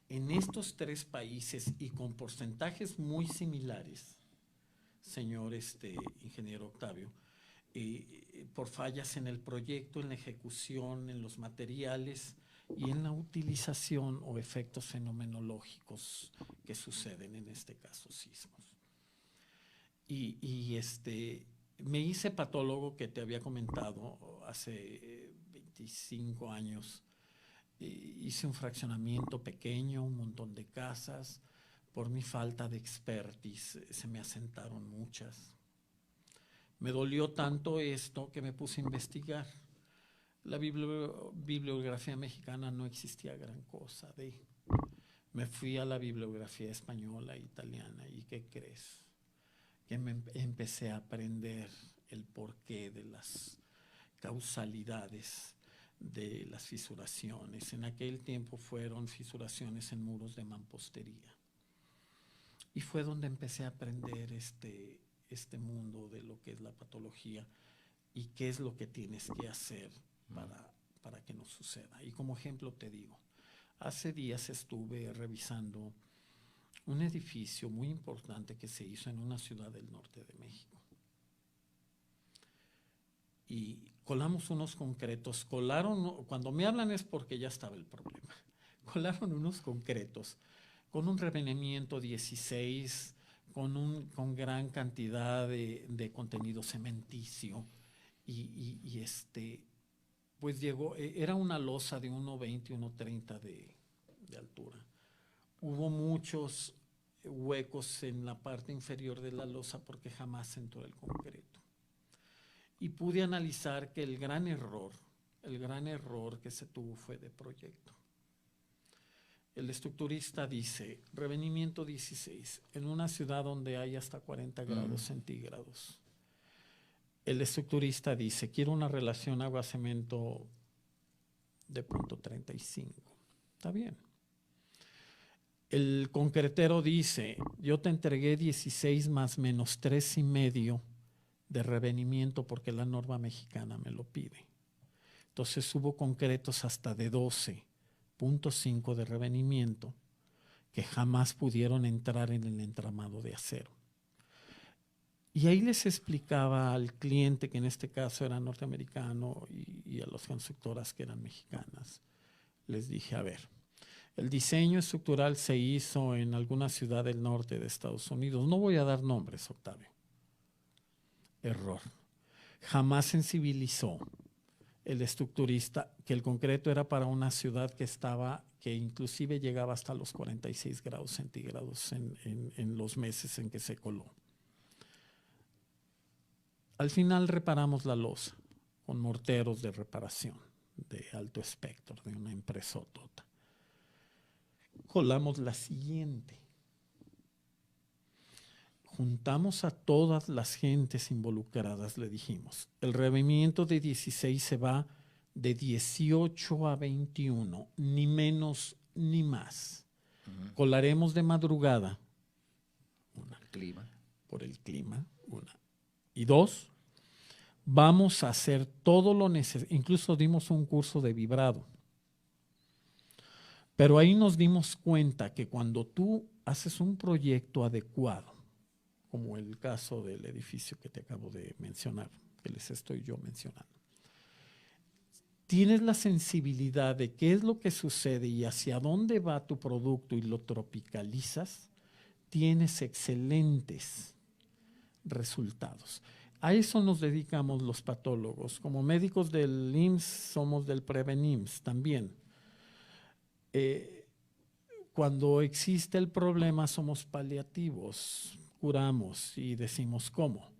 en estos 3 países y con porcentajes muy similares, señor ingeniero Octavio, por fallas en el proyecto, en la ejecución, en los materiales y en la utilización o efectos fenomenológicos que suceden, en este caso sismos. Me hice patólogo, que te había comentado, hace 25 años. Hice un fraccionamiento pequeño, un montón de casas. Por mi falta de expertise se me asentaron muchas. Me dolió tanto esto que me puse a investigar. La bibliografía mexicana no existía gran cosa. Me fui a la bibliografía española e italiana y ¿qué crees? Que empecé a aprender el porqué de las causalidades de las fisuraciones. En aquel tiempo fueron fisuraciones en muros de mampostería. Y fue donde empecé a aprender este mundo de lo que es la patología y qué es lo que tienes que hacer para que no suceda. Y como ejemplo te digo, hace días estuve revisando un edificio muy importante que se hizo en una ciudad del norte de México. Y colamos unos concretos, cuando me hablan es porque ya estaba el problema. Colaron unos concretos con un revenimiento 16, con gran cantidad de contenido cementicio y pues llegó, era una losa de 1.20, 1.30 de altura. Hubo muchos huecos en la parte inferior de la losa porque jamás entró el concreto. Y pude analizar que el gran error que se tuvo fue de proyecto. El estructurista dice, revenimiento 16, en una ciudad donde hay hasta 40 grados centígrados. El estructurista dice, quiero una relación agua-cemento de 0.35. Está bien. El concretero dice, yo te entregué 16 más menos 3,5 de revenimiento porque la norma mexicana me lo pide. Entonces hubo concretos hasta de 12.5 de revenimiento que jamás pudieron entrar en el entramado de acero. Y ahí les explicaba al cliente, que en este caso era norteamericano, y a las constructoras que eran mexicanas. Les dije, a ver, el diseño estructural se hizo en alguna ciudad del norte de Estados Unidos. No voy a dar nombres, Octavio. Error. Jamás sensibilizó el estructurista que el concreto era para una ciudad que inclusive llegaba hasta los 46 grados centígrados en los meses en que se coló. Al final reparamos la losa con morteros de reparación de alto espectro, de una empresotota. Colamos la siguiente. Juntamos a todas las gentes involucradas, le dijimos. El revenimiento de 16 se va de 18 a 21, ni menos ni más. Colaremos de madrugada. Una. Clima. Por el clima, una. Y dos, vamos a hacer todo lo necesario. Incluso dimos un curso de vibrado. Pero ahí nos dimos cuenta que cuando tú haces un proyecto adecuado, como el caso del edificio que te acabo de mencionar, que les estoy yo mencionando, tienes la sensibilidad de qué es lo que sucede y hacia dónde va tu producto y lo tropicalizas, tienes excelentes resultados. A eso nos dedicamos los patólogos. Como médicos del IMSS somos del PREVENIMSS también. Cuando existe el problema somos paliativos, curamos y decimos cómo.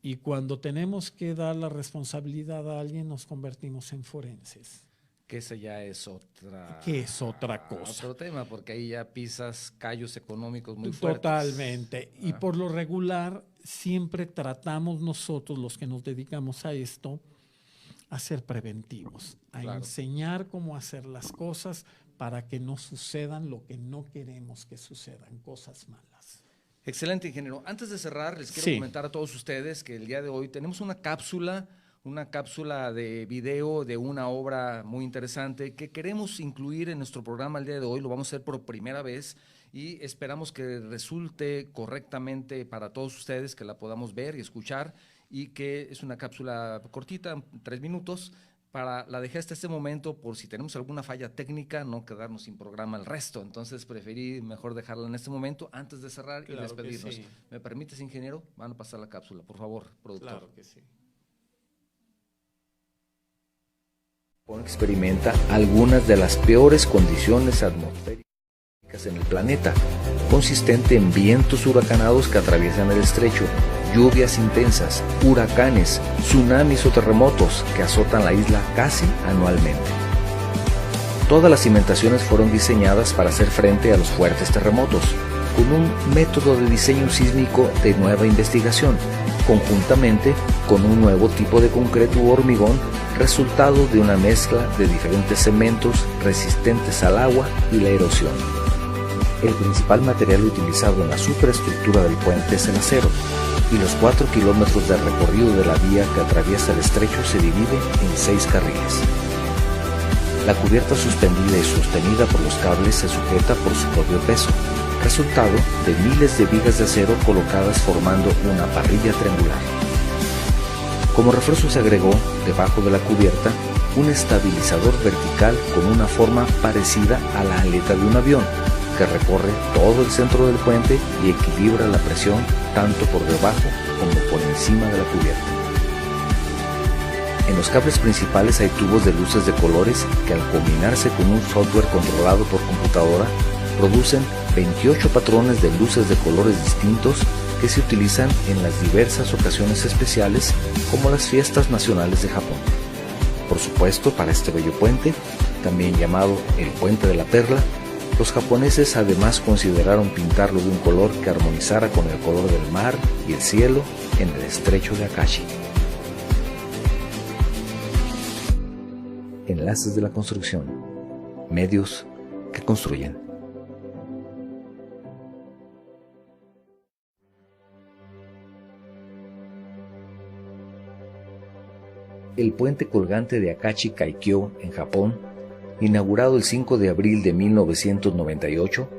Y cuando tenemos que dar la responsabilidad a alguien nos convertimos en forenses. Que esa ya es otra... Que es otra cosa. Otro tema, porque ahí ya pisas callos económicos muy fuertes. Totalmente. Y por lo regular siempre tratamos nosotros, los que nos dedicamos a esto, a ser preventivos, a enseñar cómo hacer las cosas para que no sucedan lo que no queremos que sucedan, cosas malas. Excelente, ingeniero. Antes de cerrar, les quiero comentar a todos ustedes que el día de hoy tenemos una cápsula de video de una obra muy interesante que queremos incluir en nuestro programa el día de hoy. Lo vamos a hacer por primera vez y esperamos que resulte correctamente para todos ustedes, que la podamos ver y escuchar, y que es una cápsula cortita, 3 minutos. La dejé hasta este momento por si tenemos alguna falla técnica, no quedarnos sin programa el resto. Entonces preferí mejor dejarla en este momento antes de cerrar y despedirnos. Sí. ¿Me permites, ingeniero? Van a pasar la cápsula, por favor, productor. Claro que sí. Experimenta algunas de las peores condiciones atmosféricas en el planeta, consistente en vientos huracanados que atraviesan el estrecho, lluvias intensas, huracanes, tsunamis o terremotos que azotan la isla casi anualmente. Todas las cimentaciones fueron diseñadas para hacer frente a los fuertes terremotos, con un método de diseño sísmico de nueva investigación, conjuntamente con un nuevo tipo de concreto u hormigón, resultado de una mezcla de diferentes cementos resistentes al agua y la erosión. El principal material utilizado en la superestructura del puente es el acero, y los 4 kilómetros de recorrido de la vía que atraviesa el estrecho se divide en 6 carriles. La cubierta suspendida y sostenida por los cables se sujeta por su propio peso, resultado de miles de vigas de acero colocadas formando una parrilla triangular. Como refuerzo se agregó, debajo de la cubierta, un estabilizador vertical con una forma parecida a la aleta de un avión, que recorre todo el centro del puente y equilibra la presión tanto por debajo como por encima de la cubierta. En los cables principales hay tubos de luces de colores que, al combinarse con un software controlado por computadora, producen 28 patrones de luces de colores distintos que se utilizan en las diversas ocasiones especiales, como las fiestas nacionales de Japón. Por supuesto, para este bello puente, también llamado el Puente de la Perla, los japoneses además consideraron pintarlo de un color que armonizara con el color del mar y el cielo en el estrecho de Akashi. Enlaces de la construcción. Medios que construyen. El puente colgante de Akashi Kaikyo en Japón, inaugurado el 5 de abril de 1998,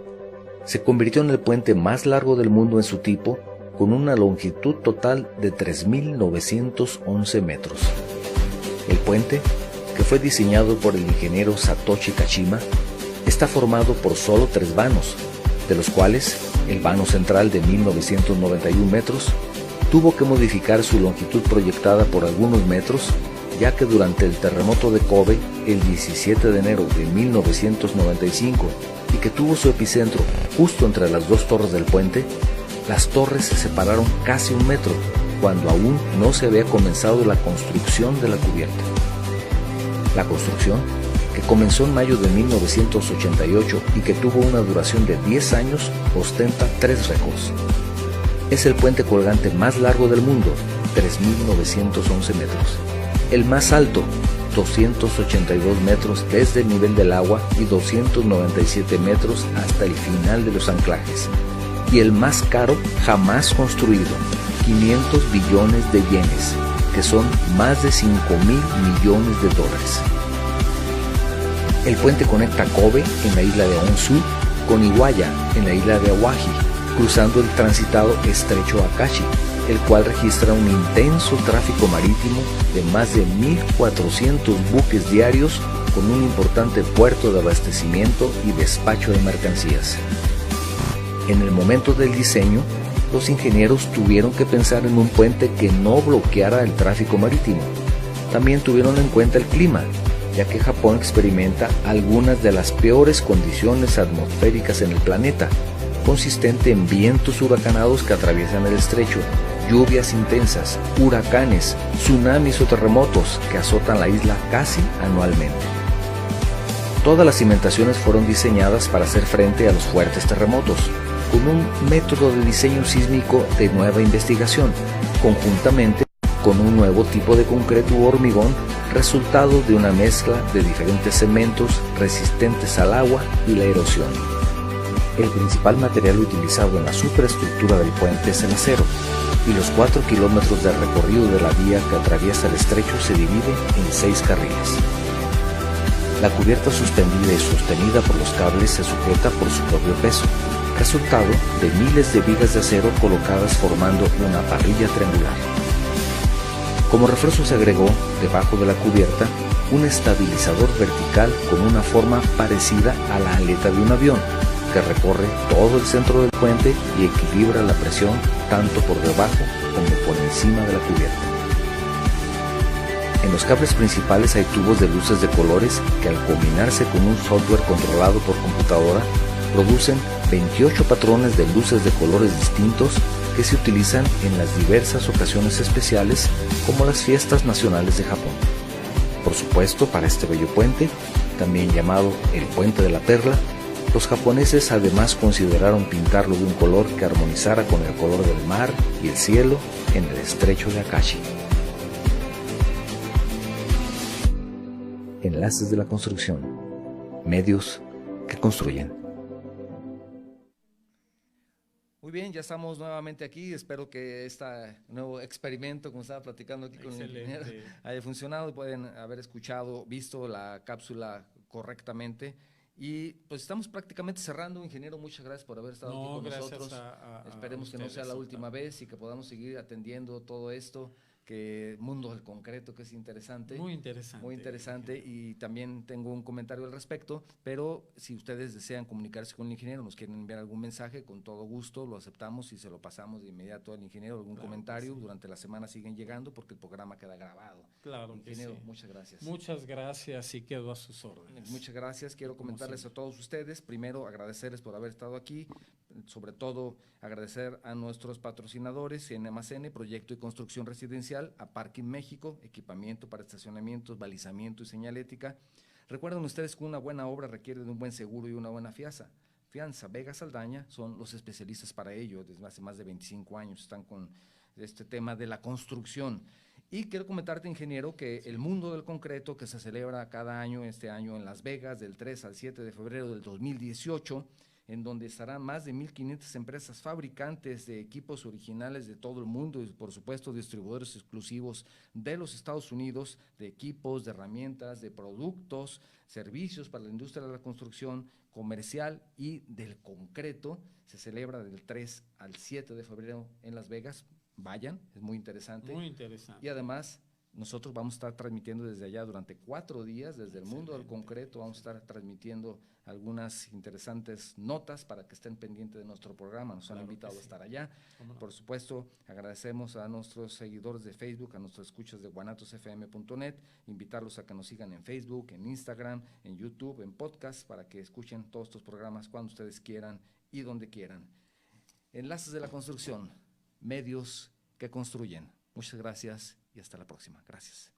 se convirtió en el puente más largo del mundo en su tipo, con una longitud total de 3.911 metros. El puente, que fue diseñado por el ingeniero Satoshi Kashima, está formado por solo 3 vanos, de los cuales el vano central de 1.991 metros tuvo que modificar su longitud proyectada por algunos metros, ya que durante el terremoto de Kobe, el 17 de enero de 1995, y que tuvo su epicentro justo entre las 2 torres del puente, las torres se separaron casi 1 metro, cuando aún no se había comenzado la construcción de la cubierta. La construcción, que comenzó en mayo de 1988 y que tuvo una duración de 10 años, ostenta 3 récords. Es el puente colgante más largo del mundo, 3.911 metros. El más alto, 282 metros desde el nivel del agua y 297 metros hasta el final de los anclajes. Y el más caro jamás construido, 500 billones de yenes, que son más de 5.000 millones de dólares. El puente conecta Kobe, en la isla de Honshu, con Iwaya, en la isla de Awaji, cruzando el transitado estrecho Akashi, el cual registra un intenso tráfico marítimo de más de 1.400 buques diarios, con un importante puerto de abastecimiento y despacho de mercancías. En el momento del diseño, los ingenieros tuvieron que pensar en un puente que no bloqueara el tráfico marítimo. También tuvieron en cuenta el clima, ya que Japón experimenta algunas de las peores condiciones atmosféricas en el planeta, consistente en vientos huracanados que atraviesan el estrecho, lluvias intensas, huracanes, tsunamis o terremotos que azotan la isla casi anualmente. Todas las cimentaciones fueron diseñadas para hacer frente a los fuertes terremotos, con un método de diseño sísmico de nueva investigación, conjuntamente con un nuevo tipo de concreto u hormigón, resultado de una mezcla de diferentes cementos resistentes al agua y la erosión. El principal material utilizado en la superestructura del puente es el acero, y los 4 kilómetros de recorrido de la vía que atraviesa el estrecho se divide en 6 carriles. La cubierta suspendida y sostenida por los cables se sujeta por su propio peso, resultado de miles de vigas de acero colocadas formando una parrilla triangular. Como refuerzo se agregó, debajo de la cubierta, un estabilizador vertical con una forma parecida a la aleta de un avión, que recorre todo el centro del puente y equilibra la presión tanto por debajo como por encima de la cubierta. En los cables principales hay tubos de luces de colores que, al combinarse con un software controlado por computadora, producen 28 patrones de luces de colores distintos que se utilizan en las diversas ocasiones especiales, como las fiestas nacionales de Japón. Por supuesto, para este bello puente, también llamado el Puente de la Perla, los japoneses además consideraron pintarlo de un color que armonizara con el color del mar y el cielo en el estrecho de Akashi. Enlaces de la construcción, medios que construyen. Muy bien, ya estamos nuevamente aquí. Espero que este nuevo experimento, como estaba platicando aquí con el ingeniero, haya funcionado y pueden haber escuchado, visto la cápsula correctamente. Y pues estamos prácticamente cerrando, ingeniero. Muchas gracias por haber estado aquí con nosotros. Esperemos que no sea la última vez y que podamos seguir atendiendo todo esto, que mundo del concreto, que es interesante. Muy interesante. Muy interesante, y también tengo un comentario al respecto, pero si ustedes desean comunicarse con el ingeniero, nos quieren enviar algún mensaje, con todo gusto lo aceptamos y se lo pasamos de inmediato al ingeniero. Algún comentario, sí. Durante la semana siguen llegando porque el programa queda grabado. Claro, ingeniero, sí. Muchas gracias. Muchas gracias y quedo a sus órdenes. Muchas gracias. Quiero comentarles a todos ustedes, primero agradecerles por haber estado aquí, sobre todo agradecer a nuestros patrocinadores en CNMACN, Proyecto y Construcción Residencial, a Parking México, equipamiento para estacionamientos, balizamiento y señalética. Recuerden ustedes que una buena obra requiere de un buen seguro y una buena fianza. Vega Saldaña son los especialistas para ello, desde hace más de 25 años están con este tema de la construcción. Y quiero comentarte, ingeniero, que el mundo del concreto, que se celebra cada año, este año en Las Vegas, del 3 al 7 de febrero del 2018, en donde estarán más de 1,500 empresas fabricantes de equipos originales de todo el mundo y, por supuesto, distribuidores exclusivos de los Estados Unidos, de equipos, de herramientas, de productos, servicios para la industria de la construcción comercial y del concreto. Se celebra del 3 al 7 de febrero en Las Vegas. Vayan, es muy interesante. Muy interesante. Y además, nosotros vamos a estar transmitiendo desde allá durante 4 días, desde el mundo del concreto. Vamos a estar transmitiendo algunas interesantes notas para que estén pendientes de nuestro programa. Nos han invitado a estar allá. No? Por supuesto, agradecemos a nuestros seguidores de Facebook, a nuestros escuchas de guanatosfm.net, invitarlos a que nos sigan en Facebook, en Instagram, en YouTube, en podcast, para que escuchen todos estos programas cuando ustedes quieran y donde quieran. Enlaces de la construcción, medios que construyen. Muchas gracias y hasta la próxima. Gracias.